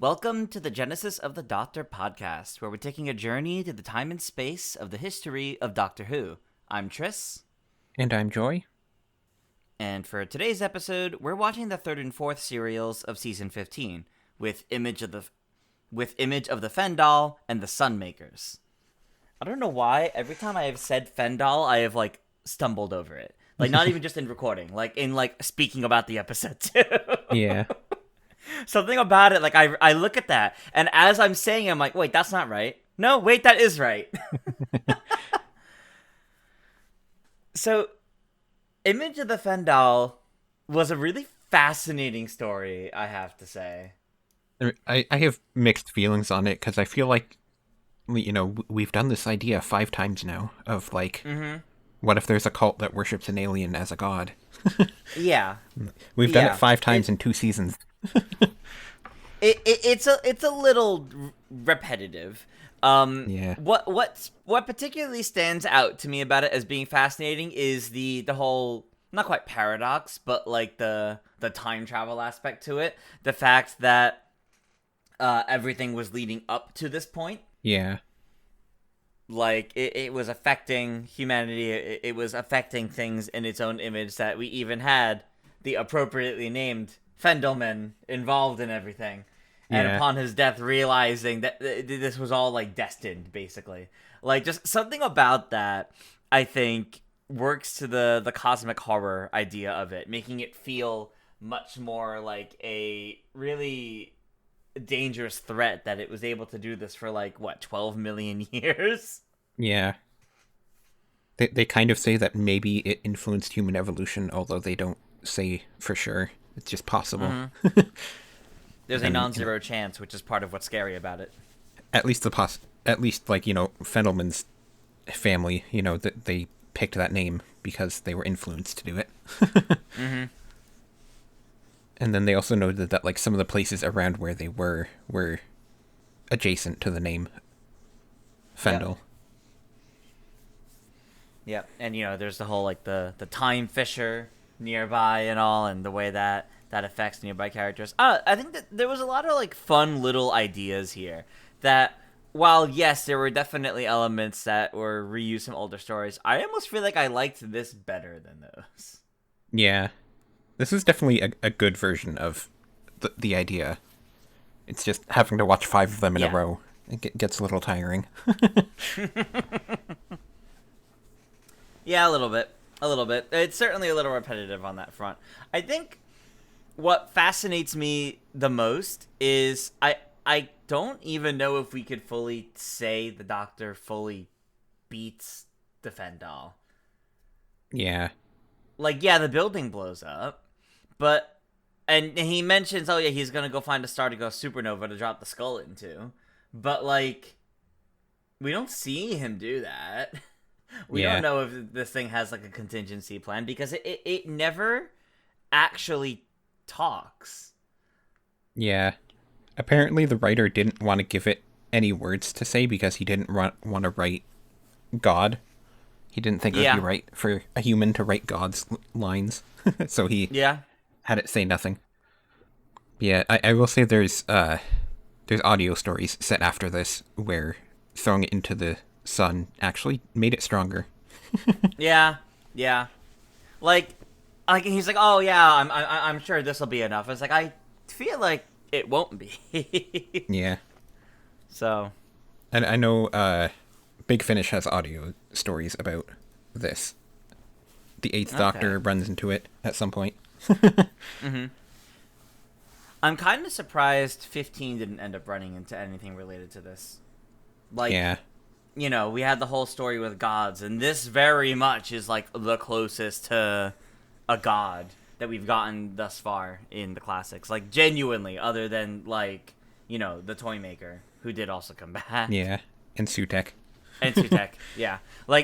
Welcome to the Genesis of the Doctor podcast, where we're taking a journey to the time and space of the history of Doctor Who. I'm Tris, And I'm Joy. and for today's episode, we're watching the third and fourth serials of season 15 with image of the Fendahl and the Sun Makers. I don't know why every time I have said Fendahl, I have stumbled over it. Not even just in recording, in speaking about the episode too. Yeah. Something about it, I look at that, and as I'm saying it, I'm like, wait, that's not right. No, wait, that is right. So, Image of the Fendahl was a really fascinating story, I have to say. I have mixed feelings on it because I feel like, we've done this idea 5 times now of, what if there's a cult that worships an alien as a god? Yeah. We've done it 5 times in 2 seasons. It's a little repetitive. Yeah. What particularly stands out to me about it as being fascinating is the whole, not quite paradox, but the time travel aspect to it. The fact that everything was leading up to this point. Yeah. It was affecting humanity. It was affecting things in its own image, that we even had the appropriately named Fendelman involved in everything. And upon his death, realizing that this was all destined, basically. Just something about that, I think, works to the cosmic horror idea of it, making it feel much more like a really dangerous threat that it was able to do this for 12 million years. Yeah. They kind of say that maybe it influenced human evolution, although they don't say for sure. It's just possible. Mm-hmm. There's a non-zero chance, which is part of what's scary about it. At least Fendelman's family, that they picked that name because they were influenced to do it. Mm-hmm. And then they also noted that some of the places around where they were adjacent to the name Fendel. Yep. And there's the whole the time fissure nearby and all, and the way that affects nearby characters. I think that there was a lot of fun little ideas here that, while yes, there were definitely elements that were reused from older stories, I almost feel like I liked this better than those. Yeah. This is definitely a good version of the idea. It's just having to watch 5 of them in a row. It gets a little tiring. Yeah, a little bit. It's certainly a little repetitive on that front. I think what fascinates me the most is I don't even know if we could fully say the Doctor fully beats the Fendahl. Yeah. The building blows up, but and he mentions, oh yeah, he's gonna go find a star to go supernova to drop the skull into, but we don't see him do that. We don't know if this thing has a contingency plan, because it never actually talks. Yeah. Apparently the writer didn't want to give it any words to say because he didn't want to write God. He didn't think it would be right for a human to write God's lines. So he had it say nothing. Yeah, I will say there's audio stories set after this where throwing it into the sun actually made it stronger. Yeah. He's like, oh yeah, I'm sure this will be enough. It's I feel like it won't be. Yeah. So. And I know Big Finish has audio stories about this. The Eighth Doctor runs into it at some point. Mm-hmm. I'm kind of surprised 15 didn't end up running into anything related to this. Yeah. We had the whole story with gods, and this very much is the closest to a god that we've gotten thus far in the classics. Genuinely, other than the Toymaker, who did also come back. Yeah, and Sutek. And Sutek, yeah.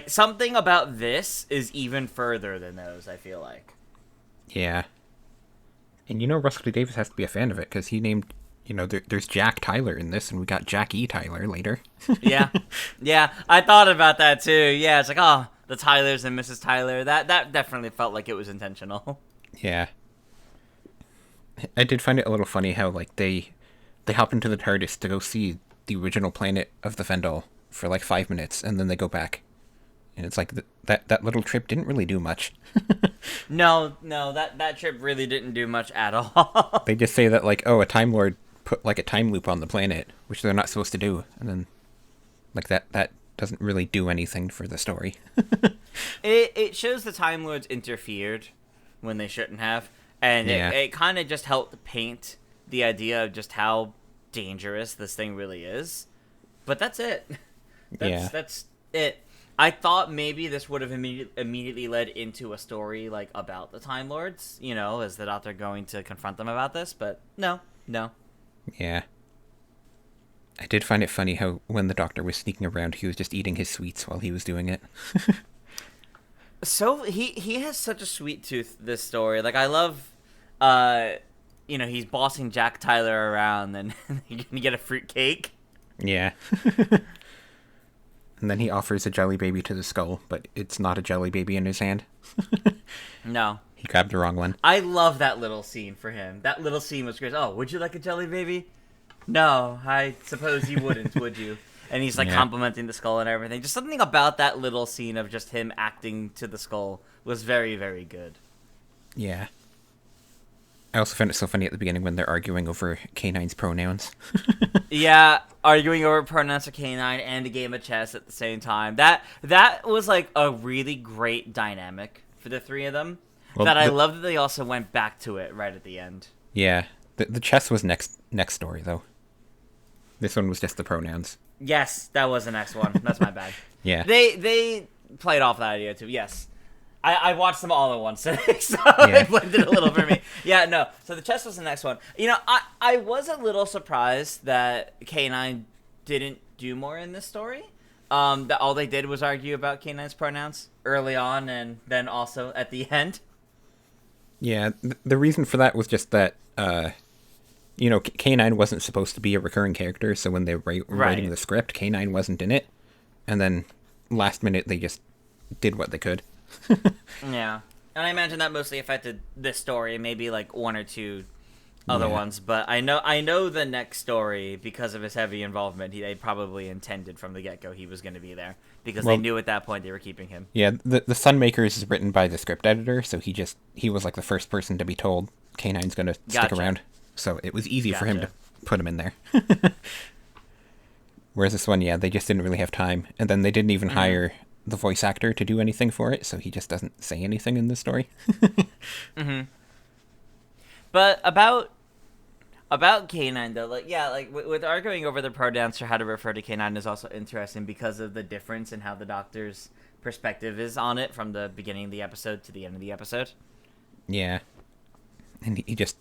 Something about this is even further than those, I feel like. Yeah. And Russell T. Davies has to be a fan of it, because he named, there's Jack Tyler in this, and we got Jack E. Tyler later. Yeah, I thought about that too. Yeah, it's the Tylers and Mrs. Tyler. That definitely felt like it was intentional. Yeah. I did find it a little funny how, they they hop into the TARDIS to go see the original planet of the Fendahl for like 5 minutes, and then they go back. And it's like that little trip didn't really do much. No, that trip really didn't do much at all. They just say that, like, oh, a Time Lord put like a time loop on the planet, which they're not supposed to do, and then like that doesn't really do anything for the story. It shows the Time Lords interfered when they shouldn't have, and it kind of just helped paint the idea of just how dangerous this thing really is. But that's it. That's it. I thought maybe this would have immediately led into a story like about the Time Lords, as the Doctor going to confront them about this, but no. Yeah. I did find it funny how when the Doctor was sneaking around, he was just eating his sweets while he was doing it. So he has such a sweet tooth, this story. Like, I love, he's bossing Jack Tyler around, and you're gonna get a fruit cake. Yeah. And then he offers a jelly baby to the skull, but it's not a jelly baby in his hand. No. He grabbed the wrong one. I love that little scene for him. That little scene was great. Oh, would you like a jelly baby? No, I suppose you wouldn't, would you? And he's like complimenting the skull and everything. Just something about that little scene of just him acting to the skull was very, very good. Yeah. I also found it so funny at the beginning when they're arguing over K9's pronouns. Yeah, arguing over pronouns for K9 and a game of chess at the same time. That was like a really great dynamic for the three of them. Well, I love that they also went back to it right at the end. Yeah, the chess was next story though. This one was just the pronouns. Yes, that was the next one. That's my bad. Yeah, they played off that idea too. Yes. I watched them all at once today, so they blended a little for me. Yeah, no. So the chess was the next one. I was a little surprised that K9 didn't do more in this story. That all they did was argue about K9's pronouns early on, and then also at the end. Yeah, the reason for that was just that, K9 wasn't supposed to be a recurring character, so when they were writing the script, K9 wasn't in it, and then last minute they just did what they could. Yeah, and I imagine that mostly affected this story, maybe like one or two other ones. But I know the next story, because of his heavy involvement, they probably intended from the get-go he was going to be there, because they knew at that point they were keeping him. Yeah, the Sun Makers is written by the script editor, so he was like the first person to be told K9's going to stick around, so it was easy for him to put him in there. Whereas this one, they just didn't really have time, and then they didn't even hire the voice actor to do anything for it, so he just doesn't say anything in the story. But about K9 though, with arguing over the pronouns or how to refer to K9 is also interesting because of the difference in how the Doctor's perspective is on it from the beginning of the episode to the end of the episode. Yeah, and he just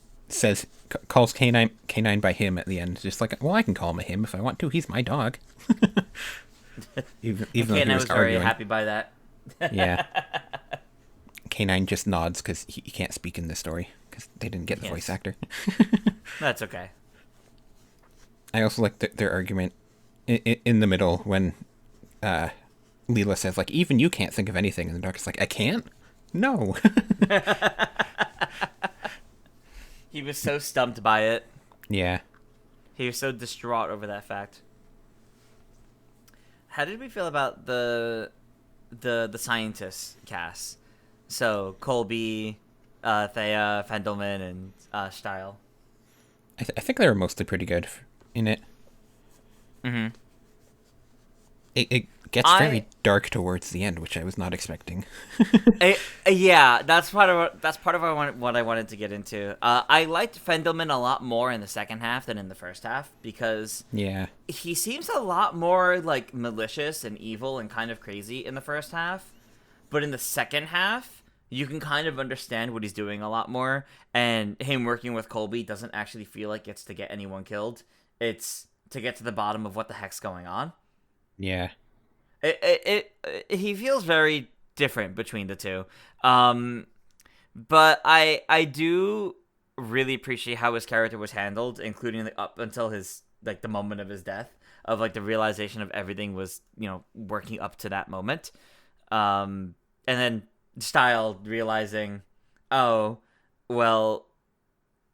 calls K9 by him at the end, just like, well, I can call him a him if I want to. He's my dog. even though he was very happy by that. Yeah. K9 just nods because he can't speak in this story because they didn't get the voice actor. That's okay. I also like their argument in the middle when Leela says, like, even you can't think of anything, and the Doctor's like, I can't? No. He was so stumped by it. Yeah. He was so distraught over that fact. How did we feel about the scientists cast? So Colby, Thea, Fendelman, and Stile. I think they were mostly pretty good in it. Mm-hmm. It gets very dark towards the end, which I was not expecting. Yeah, that's part of what I wanted to get into. I liked Fendelman a lot more in the second half than in the first half because he seems a lot more like malicious and evil and kind of crazy in the first half, but in the second half you can kind of understand what he's doing a lot more, and him working with Colby doesn't actually feel like it's to get anyone killed. It's to get to the bottom of what the heck's going on. Yeah. He feels very different between the two. But I do really appreciate how his character was handled, including up until his the moment of his death, of the realization of everything was, working up to that moment. And then Stile realizing, oh, well,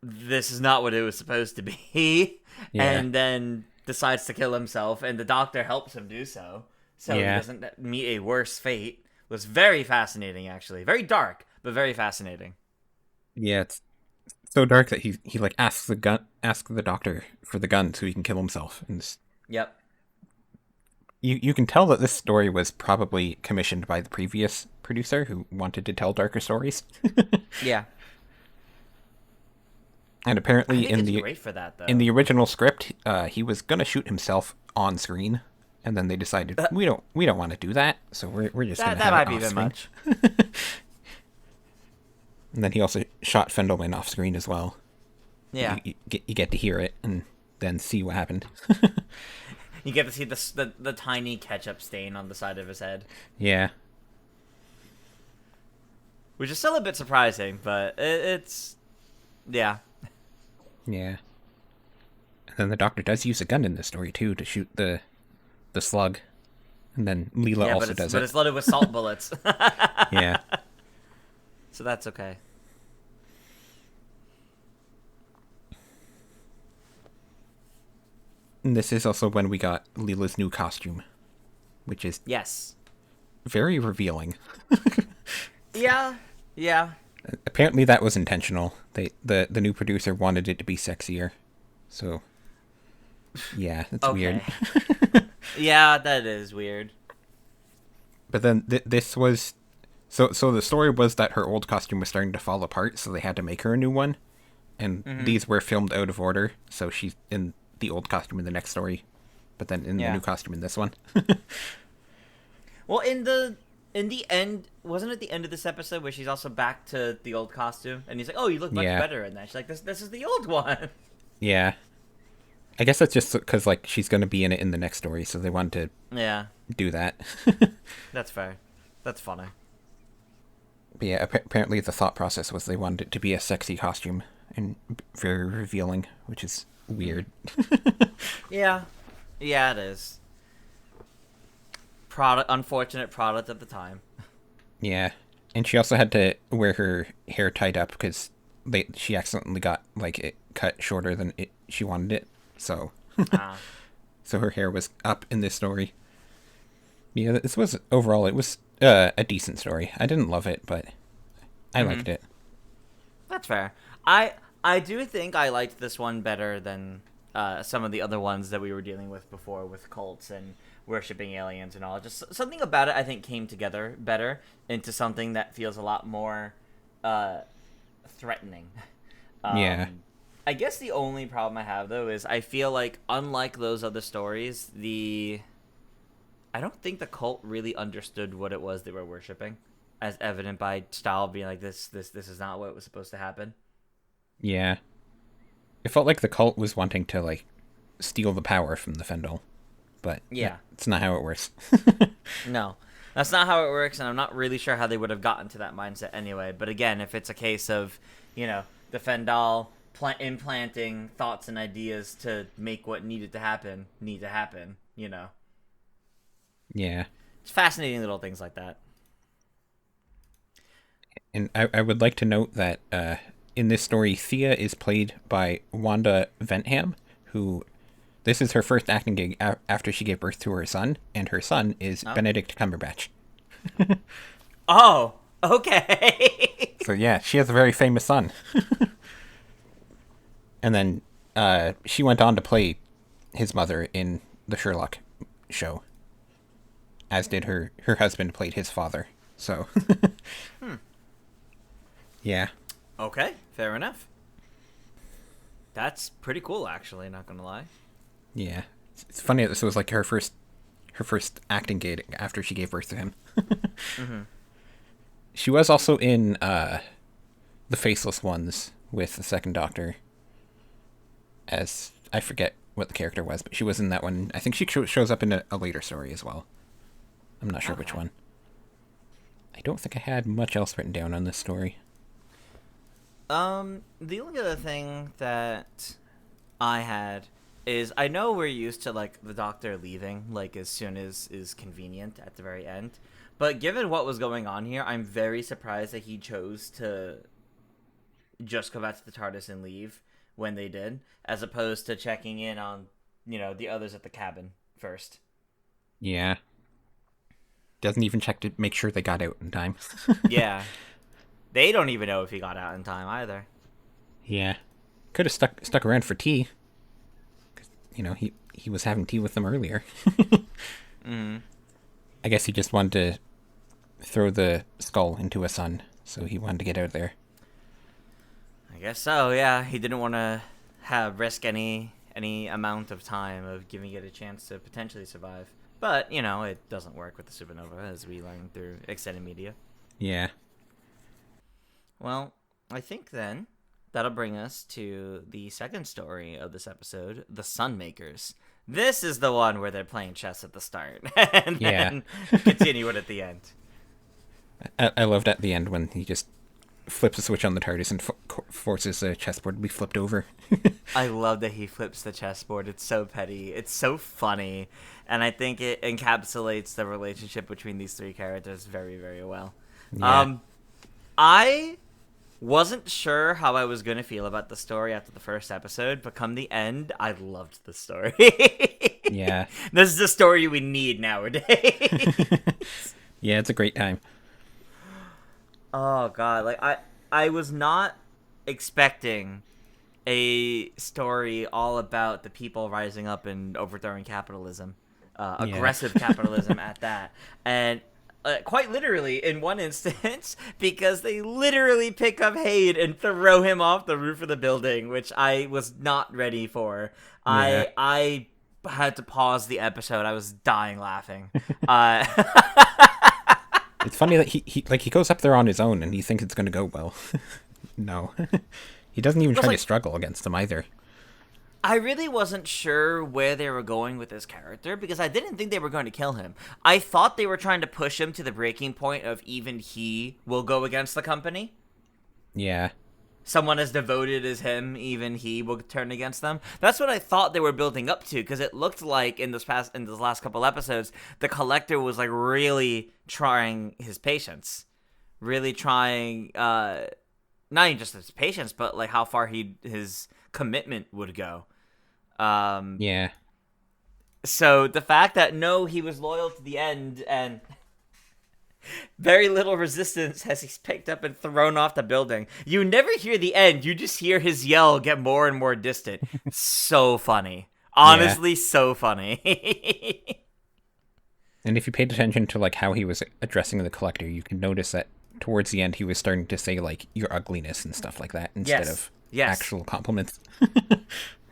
this is not what it was supposed to be, Yeah. and then decides to kill himself, and the doctor helps him do so, so he doesn't meet a worse fate. It was very fascinating, actually. Very dark, but very fascinating. Yeah, it's so dark that he like asks the doctor for the gun so he can kill himself. And Yep. you can tell that this story was probably commissioned by the previous producer who wanted to tell darker stories. Yeah. And apparently I think it's great for that, though. in the original script, he was gonna shoot himself on screen, and then they decided we don't want to do that, so we're just gonna have that might it be off a bit screen. much. And then he also shot Fendelman off screen as well. Yeah. You get to hear it and then see what happened. You get to see the tiny ketchup stain on the side of his head. Yeah. Which is still a bit surprising, but it's... Yeah. Yeah. And then the doctor does use a gun in this story, too, to shoot the slug. And then Leela also does it. But it's loaded with salt bullets. Yeah. So that's okay. And this is also when we got Leela's new costume, which is Yes. very revealing. Yeah. Yeah. Apparently that was intentional. The new producer wanted it to be sexier. So yeah, that's weird. Yeah, that is weird. But then this was so the story was that her old costume was starting to fall apart, so they had to make her a new one. And these were filmed out of order, so she's in the old costume in the next story, but then in the new costume in this one. Well, in the end, wasn't it the end of this episode where she's also back to the old costume, and he's like, "Oh, you look much better in that." She's like, "This is the old one." Yeah, I guess that's just because like she's gonna be in it in the next story, so they wanted to do that. That's fair. That's funny. But yeah, apparently the thought process was they wanted it to be a sexy costume and very revealing, which is weird. Yeah, it is. Unfortunate product of the time. Yeah, and she also had to wear her hair tied up because she accidentally got like it cut shorter than she wanted it, so so her hair was up in this story. Yeah, this was overall it was a decent story. I didn't love it, but I liked it. That's fair. I do think I liked this one better than some of the other ones that we were dealing with before, with cults and worshipping aliens and all. Just something about it, I think, came together better into something that feels a lot more threatening. Yeah. I guess the only problem I have, though, is I feel like, unlike those other stories, I don't think the cult really understood what it was they were worshipping, as evident by Stahl being like, this is not what was supposed to happen. Yeah. It felt like the cult was wanting to, like, steal the power from the Fendahl. But it's not how it works. No, that's not how it works, and I'm not really sure how they would have gotten to that mindset anyway. But again, if it's a case of, the Fendahl implanting thoughts and ideas to make what needed to happen, Yeah. It's fascinating little things like that. And I would like to note that in this story, Thea is played by Wanda Ventham, who... This is her first acting gig after she gave birth to her son, and her son is Benedict Cumberbatch. Oh, okay. So yeah, she has a very famous son. And then she went on to play his mother in the Sherlock show, as did her husband played his father. So, yeah. Okay, fair enough. That's pretty cool, actually, not gonna lie. Yeah, it's funny that this was like her first acting gig after she gave birth to him. She was also in The Faceless Ones with the Second Doctor, as I forget what the character was, but she was in that one. I think she shows up in a later story as well. I'm not sure which one. I don't think I had much else written down on this story. The only other thing that I had is, I know we're used to, like, the Doctor leaving, like, as soon as is convenient at the very end. But given what was going on here, I'm very surprised that he chose to just go back to the TARDIS and leave when they did, as opposed to checking in on, the others at the cabin first. Yeah. Doesn't even check to make sure they got out in time. Yeah. They don't even know if he got out in time either. Yeah. Could have stuck around for tea. 'Cause, he was having tea with them earlier. Mm-hmm. I guess he just wanted to throw the skull into a sun, so he wanted to get out of there. I guess so, yeah. He didn't want to risk any amount of time of giving it a chance to potentially survive. But, it doesn't work with the supernova, as we learned through extended media. Yeah. Well, I think then that'll bring us to the second story of this episode, The Sun Makers. This is the one where they're playing chess at the start, and then continue it at the end. I loved at the end when he just flips a switch on the TARDIS and forces the chessboard to be flipped over. I love that he flips the chessboard. It's so petty. It's so funny. And I think it encapsulates the relationship between these three characters very, very well. Yeah. I wasn't sure how I was going to feel about the story after the first episode, but come the end, I loved the story. Yeah. This is the story we need nowadays. Yeah, it's a great time. Oh, God. Like, I was not expecting a story all about the people rising up and overthrowing capitalism. Aggressive capitalism at that. And quite literally, in one instance, because they literally pick up Haid and throw him off the roof of the building, which I was not ready for. Yeah. I had to pause the episode. I was dying laughing. It's funny that he goes up there on his own and he thinks it's going to go well. No. He doesn't even try to struggle against them either. I really wasn't sure where they were going with this character because I didn't think they were going to kill him. I thought they were trying to push him to the breaking point of even he will go against the company. Yeah. Someone as devoted as him, even he will turn against them. That's what I thought they were building up to, because it looked like in this last couple episodes, the Collector was like really trying his patience, really trying not even just his patience, but like how far his commitment would go. Yeah. So the fact that he was loyal to the end and very little resistance as he's picked up and thrown off the building. You never hear the end. You just hear his yell get more and more distant. So funny. Honestly, so funny. And if you paid attention to like how he was addressing the Collector, you can notice that towards the end he was starting to say like your ugliness and stuff like that instead of actual compliments.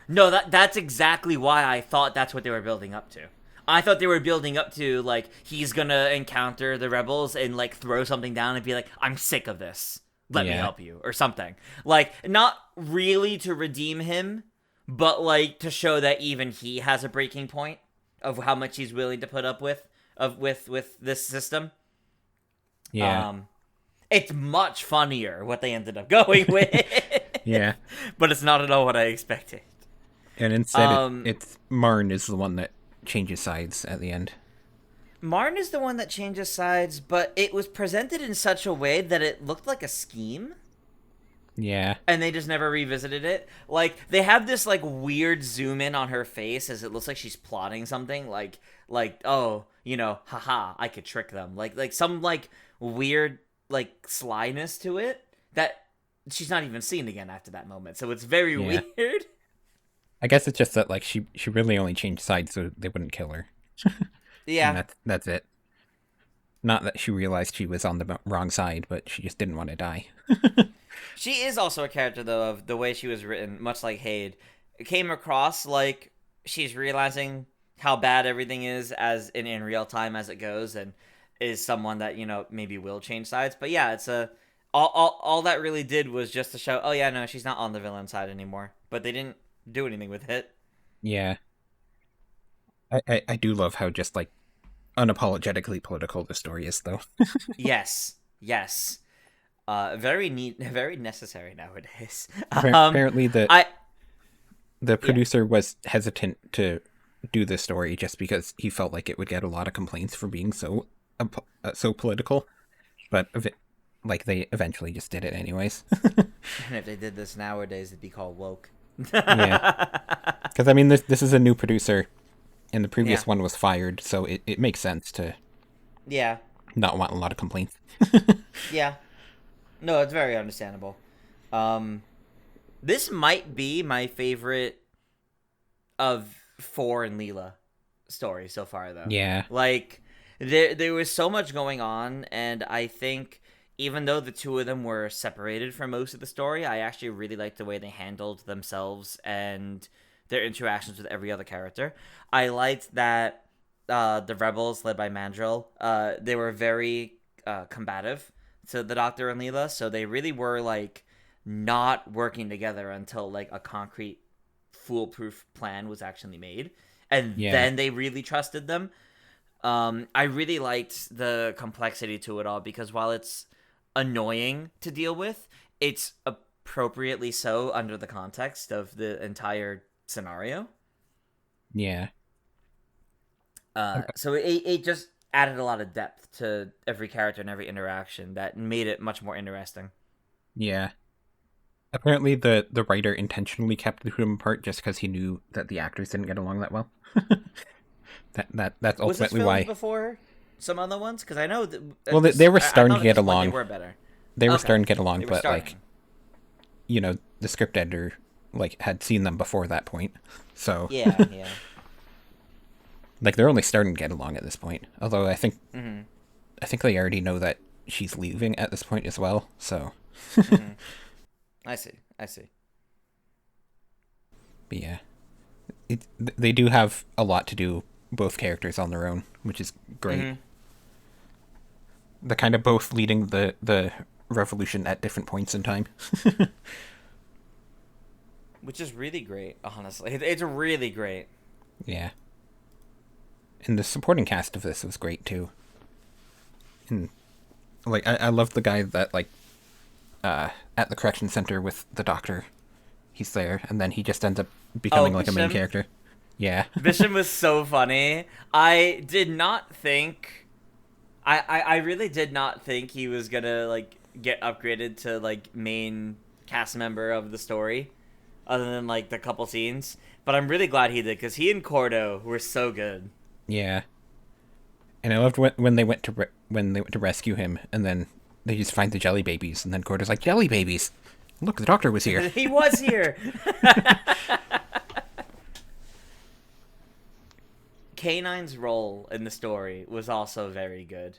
No, that's exactly why I thought that's what they were building up to. I thought they were building up to, like, he's gonna encounter the rebels and, like, throw something down and be like, I'm sick of this. Let me help you, or something. Like, not really to redeem him, but, like, to show that even he has a breaking point of how much he's willing to put up with this system. Yeah. It's much funnier what they ended up going with. Yeah. But it's not at all what I expected. And instead, it's Marn is the one that changes sides at the end. Marn is the one that changes sides, but it was presented in such a way that it looked like a scheme. Yeah. And they just never revisited it. Like, they have this, like, weird zoom in on her face as it looks like she's plotting something. Like, oh, haha, I could trick them. Like some, like, weird, like, slyness to it that she's not even seen again after that moment. So it's very weird. I guess it's just that, like, she really only changed sides so they wouldn't kill her. Yeah. And that's it. Not that she realized she was on the wrong side, but she just didn't want to die. She is also a character, though, of the way she was written, much like Haid. It came across like she's realizing how bad everything is as in real time as it goes, and is someone that, maybe will change sides. But yeah, it's all that really did was just to show, oh yeah, no, she's not on the villain side anymore. But they didn't do anything with it. Yeah. I do love how just like unapologetically political the story is, though. Yes. Very neat, very necessary nowadays. Apparently the producer was hesitant to do this story just because he felt like it would get a lot of complaints for being so political. But like they eventually just did it anyways. And if they did this nowadays, it'd be called woke. Yeah, because I mean this is a new producer, and the previous Yeah. one was fired, so it makes sense to Yeah. not want a lot of complaints. Yeah. No, it's very understandable. Um, this might be my favorite of 4 and Leela story so far, though. Yeah, Like, there was so much going on, and I think even though the two of them were separated for most of the story, I actually really liked the way they handled themselves and their interactions with every other character. I liked that the rebels, led by Mandrill, they were very combative to the Doctor and Leela, so they really were like not working together until like a concrete foolproof plan was actually made, and yeah, then they really trusted them. I really liked the complexity to it all because while it's annoying to deal with, it's appropriately so under the context of the entire scenario. yeah. So it just added a lot of depth to every character and every interaction that made it much more interesting. Yeah. Apparently, the writer intentionally kept the two of them apart just because he knew that the actors didn't get along that well. That's Was this ultimately filmed why. before some other ones? Because I know that Well, they were I starting thought to at get this point along. They were better. They were Okay. starting to get along, They were but starting. like the script editor like had seen them before that point, so Yeah, yeah. like they're only starting to get along at this point. Although Mm-hmm. I think they already know that she's leaving at this point as well. So, Mm-hmm. I see. I see. but yeah, they do have a lot to do, both characters on their own, which is great. Mm-hmm. They're kind of both leading the revolution at different points in time. Which is really great, honestly. It's really great. Yeah, and the supporting cast of this was great too. And like I love the guy that like at the correction center with the doctor. He's there, and then he just ends up becoming like a main Bisham? character. Yeah, Bisham was so funny. I did not think. I really did not think he was gonna like get upgraded to like main cast member of the story, other than like the couple scenes. But I'm really glad he did because he and Cordo were so good. yeah. And I loved when they went to when they went to rescue him, and then they just find the jelly babies, and then Gordo's like, "Jelly babies! Look, the doctor was here." He was here. K9's role in the story was also very good.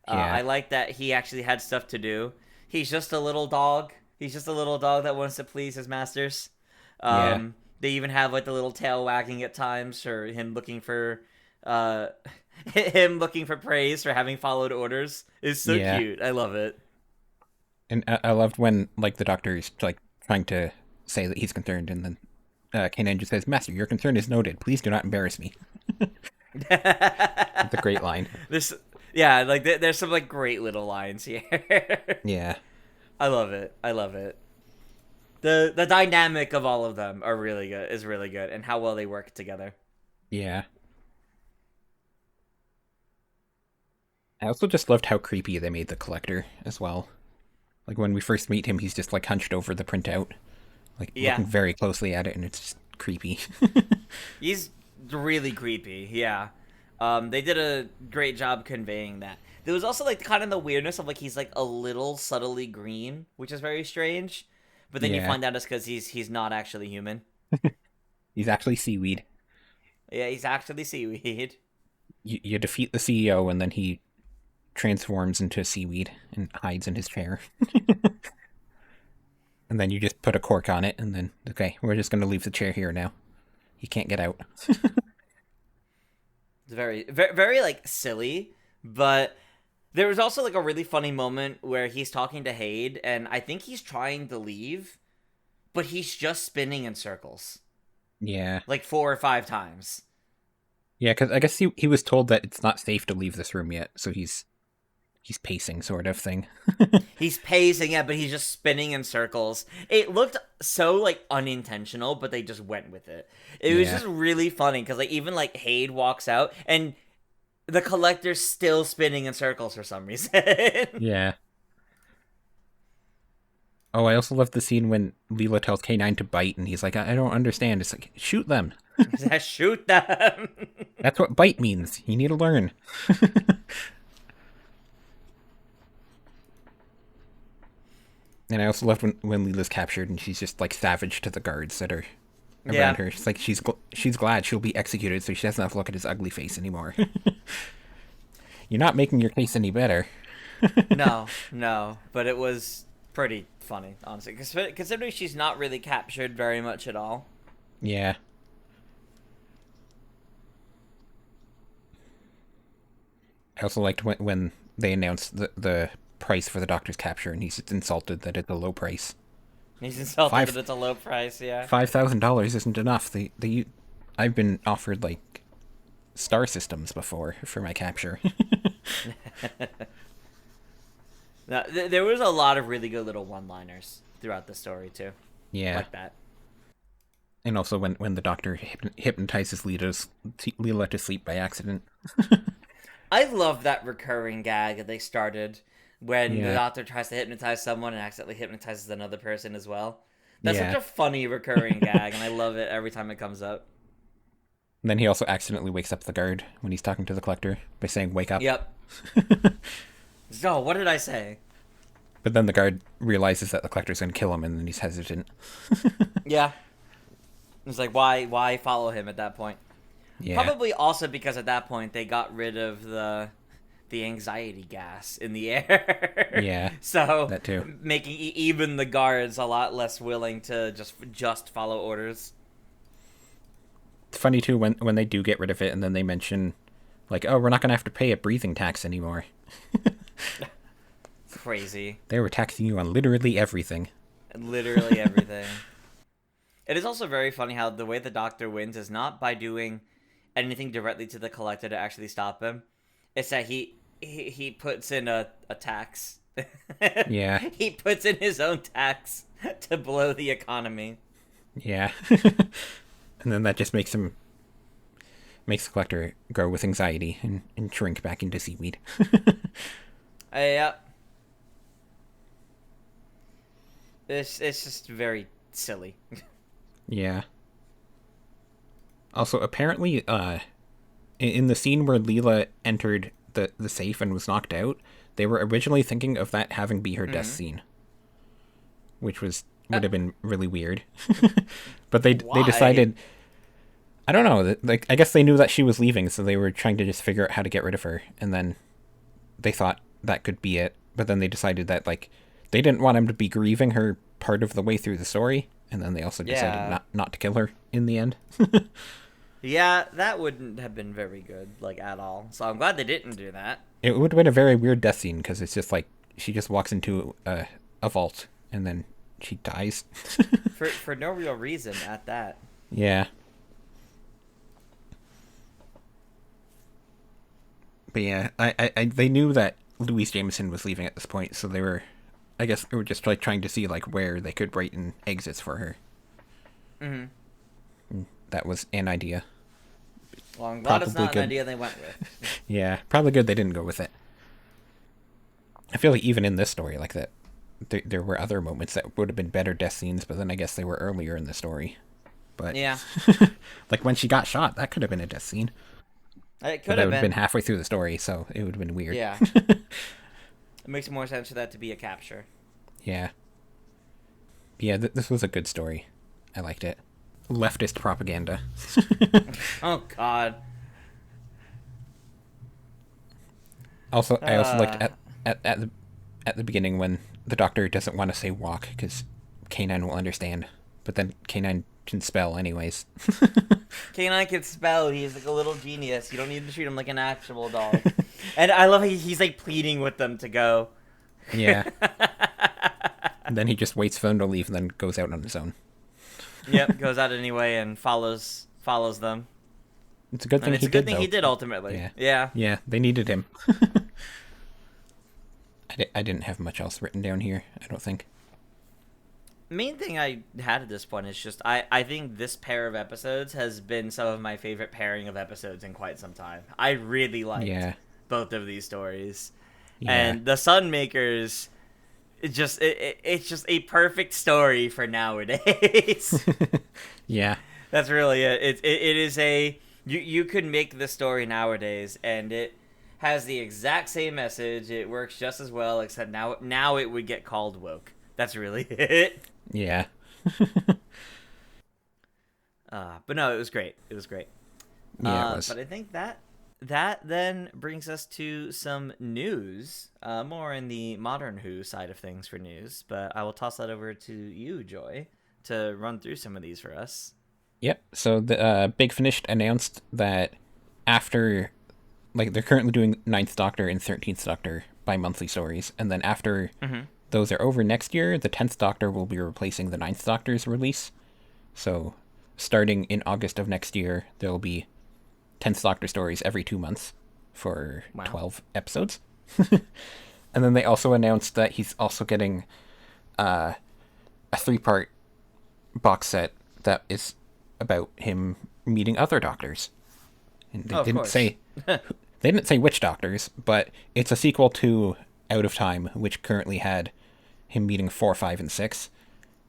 Yeah. I like that he actually had stuff to do. He's just a little dog. He's just a little dog that wants to please his masters. Yeah. They even have like the little tail wagging at times for him looking for uh him looking for praise for having followed orders. Is so Yeah. cute. I love it. And I loved when like the doctor is like trying to say that he's concerned, and then Kanan just says, "Master, your concern is noted. Please do not embarrass me." It's a great line. This yeah, like there's some like great little lines here. Yeah. I love it. I love it. The dynamic of all of them are really good. Is really good, and how well they work together. Yeah. I also just loved how creepy they made the collector as well. Like when we first meet him, he's just like hunched over the printout, like Yeah, looking very closely at it, and it's just creepy. he's really creepy. Yeah, they did a great job conveying that. There was also like kind of the weirdness of like he's like a little subtly green, which is very strange. But then you Yeah. find out it's because he's not actually human. He's actually seaweed. Yeah, he's actually seaweed. You defeat the CEO, and then he transforms into seaweed and hides in his chair. And then you just put a cork on it, and then, okay, we're just going to leave the chair here now. He can't get out. It's very, very, very like silly, but there was also like a really funny moment where he's talking to Haid, and I think he's trying to leave, but he's just spinning in circles Yeah. like 4 or 5 times. Yeah, because I guess he was told that it's not safe to leave this room yet, so he's pacing sort of thing. He's pacing, yeah, but he's just spinning in circles. It looked so like unintentional, but they just went with it. It was Yeah. just really funny because like even like Haid walks out and the collector's still spinning in circles for some reason. Yeah. Oh, I also love the scene when Leela tells K9 to bite, and he's like, I don't understand. It's like, shoot them. Shoot them. That's what bite means. You need to learn. And I also loved when Leela's captured and she's just like savage to the guards that are around her. She's like, she's glad she'll be executed, so she doesn't have to look at his ugly face anymore. You're not making your case any better. No, but it was pretty funny, honestly, considering she's not really captured very much at all. Yeah. I also liked when they announced the price for the Doctor's capture, and he's insulted that it's a low price. He's insulted that it's a low price, yeah. $5,000 isn't enough. I've been offered like star systems before for my capture. Now, there was a lot of really good little one-liners throughout the story too. Yeah, like that. And also when the Doctor hypnotizes Leela to sleep by accident. I love that recurring gag that they started when the Doctor tries to hypnotize someone and accidentally hypnotizes another person as well. That's such a funny recurring gag, and I love it every time it comes up. And then he also accidentally wakes up the guard when he's talking to the Collector by saying, "Wake up." Yep. So, what did I say? But then the guard realizes that the Collector's going to kill him, and then he's hesitant. Yeah. It's like, why follow him at that point? Yeah. Probably also because at that point they got rid of the anxiety gas in the air. Yeah. So that too. Making even the guards a lot less willing to just follow orders. It's funny too when they do get rid of it, and then they mention, like, oh, we're not going to have to pay a breathing tax anymore. Crazy. They were taxing you on literally everything. Literally everything. It is also very funny how the way the Doctor wins is not by doing anything directly to the Collector to actually stop him. It's that he puts in a tax. Yeah. He puts in his own tax to blow the economy. Yeah. And then that just makes the Collector grow with anxiety and shrink back into seaweed. Yep. It's just very silly. Yeah. Also, apparently, in the scene where Leela entered the safe and was knocked out, they were originally thinking of that having be her death scene, which would have been really weird. But they decided, I don't know, like, I guess they knew that she was leaving, so they were trying to just figure out how to get rid of her, and then they thought that could be it. But then they decided that, like, they didn't want him to be grieving her part of the way through the story, and then they also decided not to kill her in the end. Yeah, that wouldn't have been very good, like, at all. So I'm glad they didn't do that. It would have been a very weird death scene, because it's just like, she just walks into a vault, and then she dies. for no real reason at that. Yeah. But yeah, they knew that Louise Jameson was leaving at this point, so they were just like trying to see like where they could write in exits for her. Mm-hmm. That was an idea. Well, I'm glad it's not an idea they went with. Yeah, probably good they didn't go with it. I feel like even in this story, like that, there were other moments that would have been better death scenes, but then I guess they were earlier in the story. But yeah, like when she got shot, that could have been a death scene. It could have been halfway through the story, so it would have been weird. Yeah. It makes more sense for that to be a capture. Yeah. Yeah, this was a good story. I liked it. Leftist propaganda. Oh, God. Also, I also liked at the beginning when the Doctor doesn't want to say walk because K9 will understand, but then K9 can spell anyways. K9 can spell. He's like a little genius. You don't need to treat him like an actual dog. And I love how he's like pleading with them to go. Yeah. And then he just waits for them to leave and then goes out on his own. Yep, goes out anyway and follows them. It's a good thing he did ultimately. Yeah. Yeah, they needed him. I didn't have much else written down here, I don't think. Main thing I had at this point is just I think this pair of episodes has been some of my favorite pairing of episodes in quite some time. I really liked both of these stories. Yeah. And the Sun Makers, it's just a perfect story for nowadays. Yeah. That's really it. It is a you could make the story nowadays, and it has the exact same message. It works just as well, except now it would get called woke. That's really it. Yeah. But no, it was great. It was great. Yeah, it was. But I think that then brings us to some news, more in the modern Who side of things for news. But I will toss that over to you, Joy, to run through some of these for us. Yep. So the Big Finish announced that after, like, they're currently doing Ninth Doctor and 13th Doctor bi-monthly stories, and then after those are over next year, the 10th Doctor will be replacing the Ninth Doctor's release. So starting in August of next year, there will be 10th Doctor stories every 2 months for 12 episodes. And then they also announced that he's also getting a 3-part box set that is about him meeting other doctors. And they didn't say they didn't say which doctors, but it's a sequel to Out of Time, which currently had him meeting 4, 5, and 6.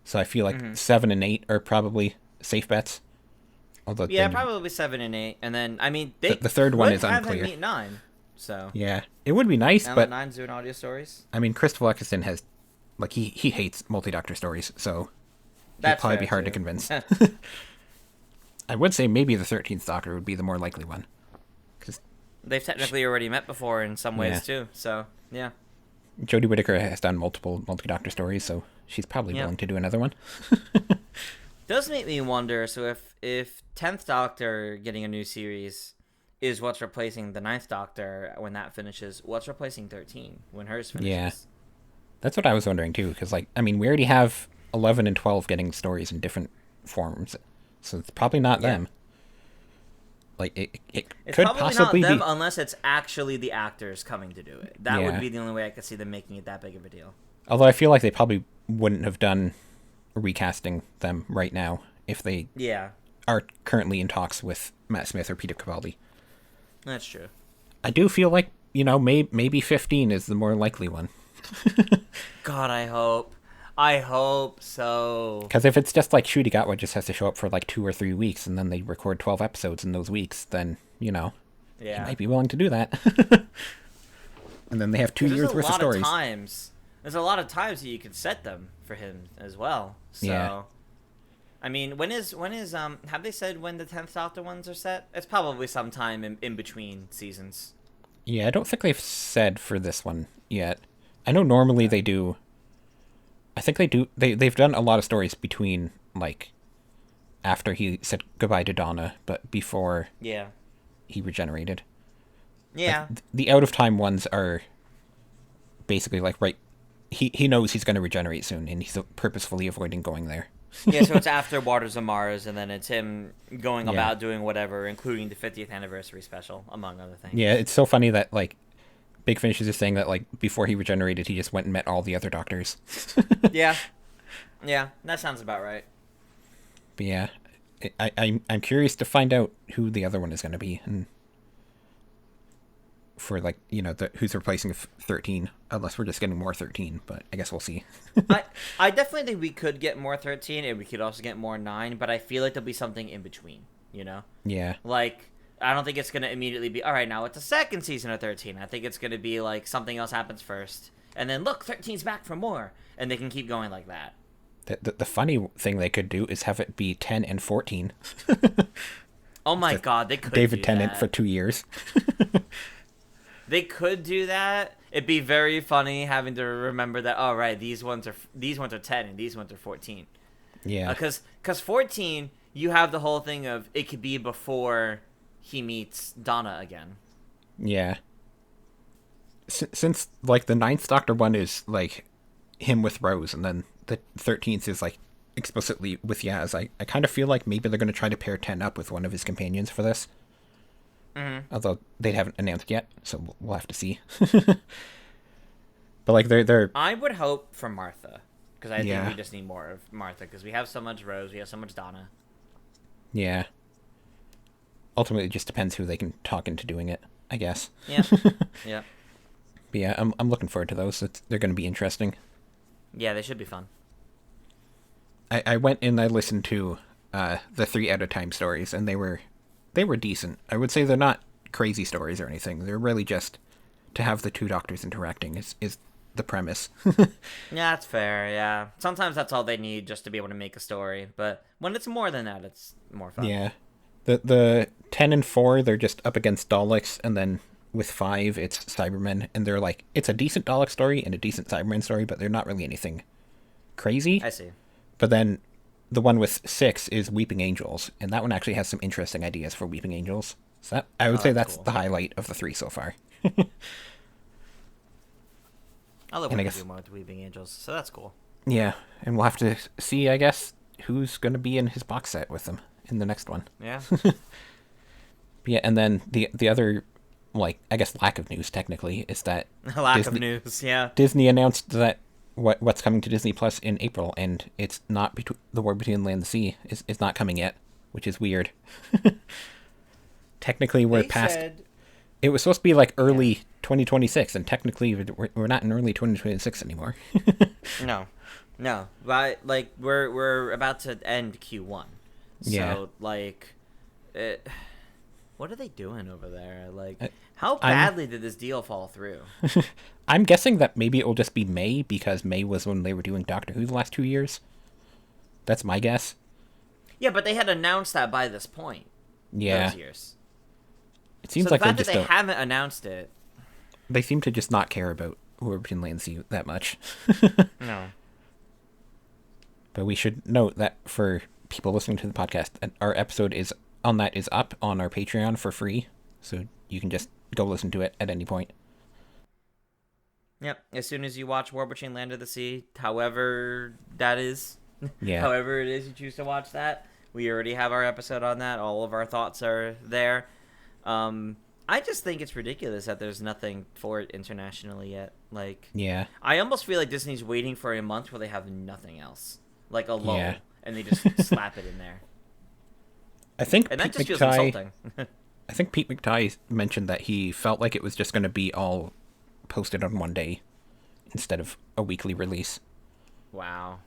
So I feel like 7 and 8 are probably safe bets. Although probably 7 and 8, and then I mean the third one is have unclear. Him meet 9, so yeah, it would be nice, but 9's doing audio stories. I mean, Christopher Eccleston has he hates multi-doctor stories, so That's he'd probably be hard too. to convince. I would say maybe the 13th Doctor would be the more likely one. Cause they've technically already met before in some ways too, so yeah. Jodie Whittaker has done multiple multi-doctor stories, so she's probably willing to do another one. Does make me wonder, so if 10th Doctor getting a new series is what's replacing the 9th Doctor when that finishes, what's replacing 13 when hers finishes? Yeah. That's what I was wondering too, because like, I mean, we already have 11 and 12 getting stories in different forms, so it's probably not them. Like, it could possibly not them be, unless it's actually the actors coming to do it. That would be the only way I could see them making it that big of a deal. Although I feel like they probably wouldn't have done recasting them right now if they are currently in talks with Matt Smith or Peter Capaldi. That's true. I do feel like, maybe 15 is the more likely one. God, I hope so. Because if it's just like Ncuti Gatwa just has to show up for like 2 or 3 weeks and then they record 12 episodes in those weeks, then, he might be willing to do that. And then they have 2 years worth of stories. There's a lot of times that you could set them for him as well. So, I mean, when is have they said when the 10th Doctor ones are set? It's probably sometime in between seasons. Yeah, I don't think they've said for this one yet. I know normally they do. I think they do. They've done a lot of stories between, like, after he said goodbye to Donna, but before he regenerated. Yeah. Like, the Out of Time ones are basically like right. He knows he's going to regenerate soon, and he's purposefully avoiding going there. Yeah, so it's after Waters of Mars, and then it's him going about doing whatever, including the 50th anniversary special, among other things. Yeah, it's so funny that, like, Big Finish is just saying that, like, before he regenerated, he just went and met all the other doctors. Yeah, that sounds about right. But yeah, I'm curious to find out who the other one is going to be, and for, like, who's replacing 13, unless we're just getting more 13, but I guess we'll see. I definitely think we could get more 13, and we could also get more 9, but I feel like there'll be something in between, Yeah. Like, I don't think it's going to immediately be, all right, now it's the second season of 13. I think it's going to be, like, something else happens first, and then, look, 13's back for more, and they can keep going like that. The funny thing they could do is have it be 10 and 14. Oh my God, they could David do Tennant that. for 2 years. They could do that. It'd be very funny having to remember that. Oh, right, these ones are 10 and these ones are 14. Yeah. Because 14, you have the whole thing of it could be before he meets Donna again. Yeah. Since like the 9th Doctor one is like him with Rose, and then the 13th is like explicitly with Yaz, I kind of feel like maybe they're going to try to pair 10 up with one of his companions for this. Mm-hmm. Although they haven't announced yet, so we'll have to see. But like they're I would hope for Martha, because I think we just need more of Martha, because we have so much Rose, we have so much Donna. Yeah. Ultimately, it just depends who they can talk into doing it, I guess. Yeah. Yeah. But yeah, I'm looking forward to those. They're going to be interesting. Yeah, they should be fun. I went and I listened to the 3 at a time stories, and they were decent. I would say they're not crazy stories or anything. They're really just to have the 2 doctors interacting is the premise. Yeah, that's fair. Yeah, sometimes that's all they need just to be able to make a story. But when it's more than that, it's more fun. Yeah, the 10 and 4 they're just up against Daleks, and then with 5 it's Cybermen, and they're like it's a decent Dalek story and a decent Cyberman story, but they're not really anything crazy. I see. But then the one with 6 is Weeping Angels, and that one actually has some interesting ideas for Weeping Angels. So I would say that's cool. the highlight of the 3 so far. I love when they do more with Weeping Angels, so that's cool. Yeah, and we'll have to see, I guess, who's going to be in his box set with them in the next one. Yeah. Yeah, and then the other, like, I guess lack of news, technically, is that... Lack of news, yeah. Disney announced that what's coming to Disney Plus in April, and it's not... The War Between Land and the Sea is not coming yet, which is weird. Technically, we're past... It was supposed to be, like, early 2026, and technically, we're not in early 2026 anymore. No. But, like, we're about to end Q1. So, like... What are they doing over there? Like, how badly did this deal fall through? I'm guessing that maybe it will just be May, because May was when they were doing Doctor Who the last 2 years. That's my guess. Yeah, but they had announced that by this point. Yeah. Those years. It seems so like the fact that they haven't announced it. They seem to just not care about War Between Land and Sea that much. No. But we should note that for people listening to the podcast, our episode is up on our Patreon for free, so you can just go listen to it at any point. Yep, as soon as you watch War Between Land and the Sea, however that is, yeah. However it is you choose to watch that, we already have our episode on that. All of our thoughts are there. I just think it's ridiculous that there's nothing for it internationally yet. Like, yeah, I almost feel like Disney's waiting for a month where they have nothing else, like a lull, and they just slap it in there. I think, and that just feels insulting. I think Pete McTighe mentioned that he felt like it was just going to be all posted on one day instead of a weekly release. Wow.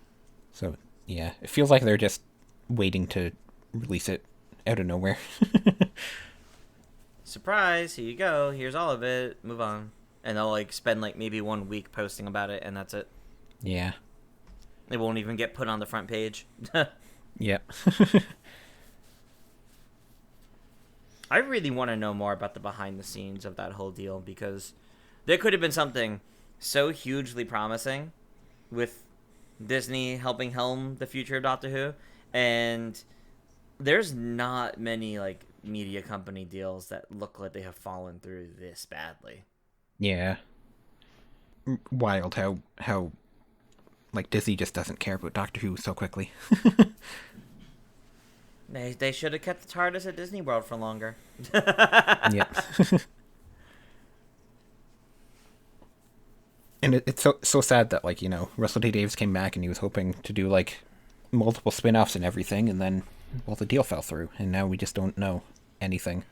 So yeah, it feels like they're just waiting to release it out of nowhere. Surprise, here you go, here's all of it, move on. And they'll like spend like maybe 1 week posting about it, and that's it. Yeah. It won't even get put on the front page. Yep. I really want to know more about the behind the scenes of that whole deal, because there could have been something so hugely promising with Disney helping helm the future of Doctor Who, and there's not many like media company deals that look like they have fallen through this badly. Yeah. Wild how like Disney just doesn't care about Doctor Who so quickly. They should have kept the TARDIS at Disney World for longer. Yep. And it's so sad that, like, you know, Russell T Davies came back and he was hoping to do like multiple spin-offs and everything, and then the deal fell through, and now we just don't know anything.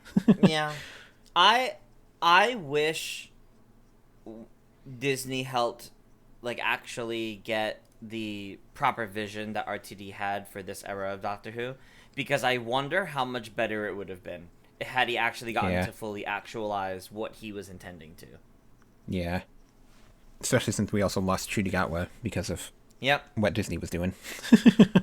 Yeah. I wish Disney helped like actually get the proper vision that RTD had for this era of Doctor Who, because I wonder how much better it would have been had he actually gotten to fully actualize what he was intending to. Yeah. Especially since we also lost Chudigatwa because of what Disney was doing.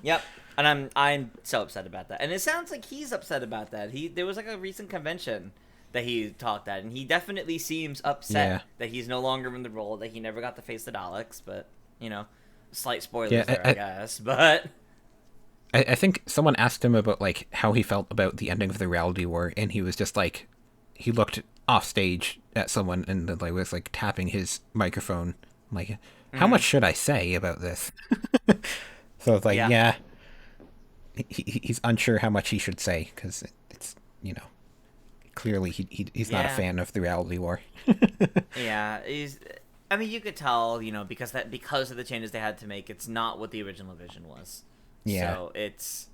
Yep. And I'm so upset about that. And it sounds like he's upset about that. There was like a recent convention that he talked at, and he definitely seems upset that he's no longer in the role, that he never got to face the Daleks, but, you know, slight spoilers there, I guess. But I think someone asked him about like how he felt about the ending of the Reality War, and he was just like, he looked off stage at someone and like was like tapping his microphone, like, how much should I say about this? So it's like, he's unsure how much he should say, because it's, you know, clearly he's not a fan of the Reality War. Yeah, I mean, you could tell, you know, because of the changes they had to make, it's not what the original vision was. Yeah. So it's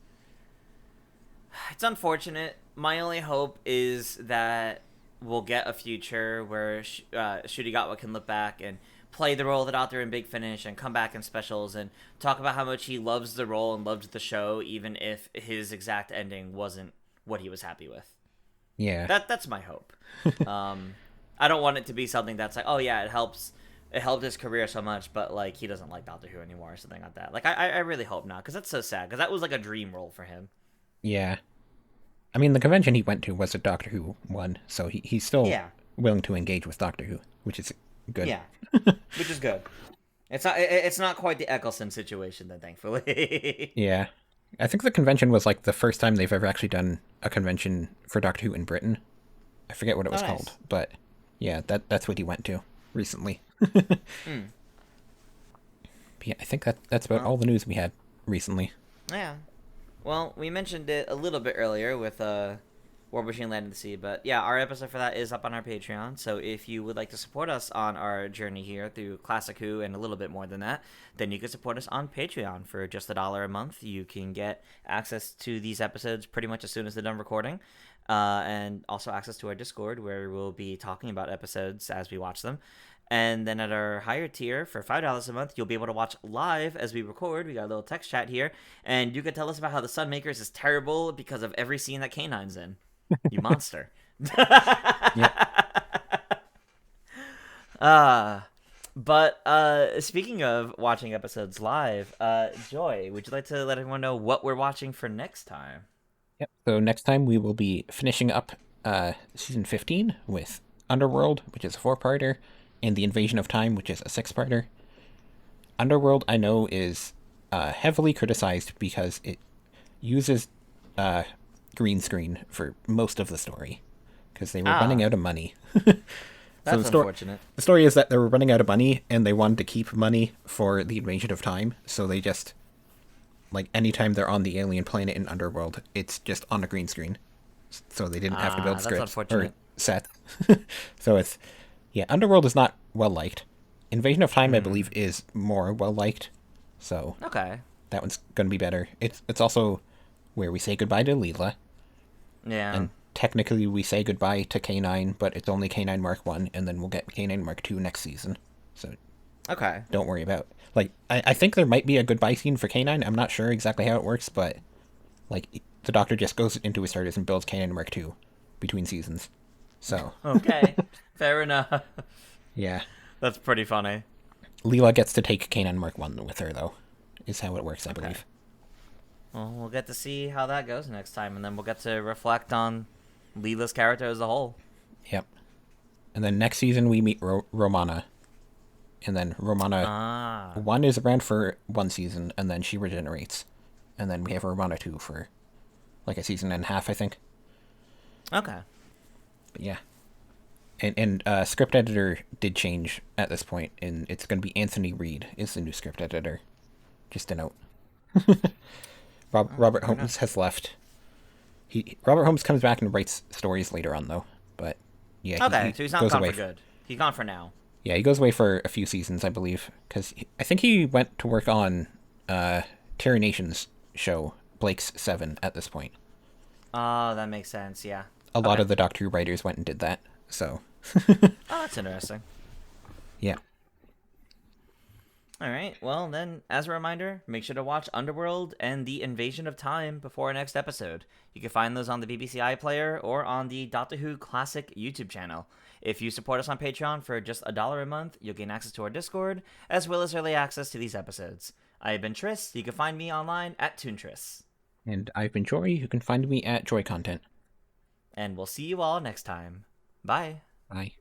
unfortunate. My only hope is that we'll get a future where Shudigatwa can look back and play the role of the Doctor in Big Finish and come back in specials and talk about how much he loves the role and loves the show, even if his exact ending wasn't what he was happy with. Yeah. That's my hope. I don't want it to be something that's like, oh yeah, it helped his career so much, but like he doesn't like Doctor Who anymore or something like that. Like I really hope not, because that's so sad, because that was like a dream role for him. Yeah. I mean, the convention he went to was a Doctor Who one, so he's still willing to engage with Doctor Who, which is good. Yeah, which is good. It's not quite the Eccleston situation, then, thankfully. Yeah. I think the convention was like the first time they've ever actually done a convention for Doctor Who in Britain. I forget what it was called, but yeah, that's what he went to recently. Yeah, I think that's about all the news we had recently. Yeah. Well, we mentioned it a little bit earlier with War Machine Land in the Sea, but yeah, our episode for that is up on our Patreon, so if you would like to support us on our journey here through Classic Who and a little bit more than that, then you can support us on Patreon for just $1 a month. You can get access to these episodes pretty much as soon as they're done recording, and also access to our Discord, where we'll be talking about episodes as we watch them. And then at our higher tier, for $5 a month, you'll be able to watch live as we record. We got a little text chat here, and you can tell us about how The Sun Makers is terrible because of every scene that K9's in. You monster. But speaking of watching episodes live, Joy, would you like to let everyone know what we're watching for next time? Yep. So next time we will be finishing up season 15 with Underworld, which is a 4-parter, and The Invasion of Time, which is a 6-parter. Underworld, I know, is heavily criticized because it uses green screen for most of the story, because they were running out of money. That's unfortunate. The story is that they were running out of money, and they wanted to keep money for The Invasion of Time, so they just, like, anytime they're on the alien planet in Underworld, it's just on a green screen. So they didn't have to build scripts or sets. So it's... Yeah, Underworld is not well-liked. Invasion of Time, I believe, is more well-liked. So okay, that one's going to be better. It's also where we say goodbye to Leela. Yeah. And technically we say goodbye to K9, but it's only K9 Mark 1, and then we'll get K9 Mark 2 next season. So okay, don't worry about... Like, I think there might be a goodbye scene for K9. I'm not sure exactly how it works, but like the Doctor just goes into his TARDIS and builds K9 Mark 2 between seasons. So okay, fair enough. Yeah, that's pretty funny. Leela gets to take K9 Mark 1 with her, though, is how it works, I believe. Well, we'll get to see how that goes next time, and then we'll get to reflect on Leela's character as a whole. Yep. And then next season we meet Romana. And then Romana 1 is around for 1 season, and then she regenerates. And then we have Romana 2 for like a season and a half, I think. Okay. But yeah. And script editor did change at this point, and it's going to be Anthony Reed is the new script editor. Just a note. Robert Holmes has left. Robert Holmes comes back and writes stories later on, though. But yeah, okay, so he's not gone for good. He's gone for now. Yeah, he goes away for a few seasons, I believe, because I think he went to work on Terry Nation's show, Blake's 7, at this point. Oh, that makes sense, yeah. A lot of the Doctor Who writers went and did that, so... Oh, that's interesting. Yeah. Alright, well then, as a reminder, make sure to watch Underworld and The Invasion of Time before our next episode. You can find those on the BBC iPlayer or on the Doctor Who Classic YouTube channel. If you support us on Patreon for just $1 a month, you'll gain access to our Discord, as well as early access to these episodes. I have been Tris. You can find me online at ToonTris. And I've been Joy. You can find me at Joy Content. And we'll see you all next time. Bye. Bye.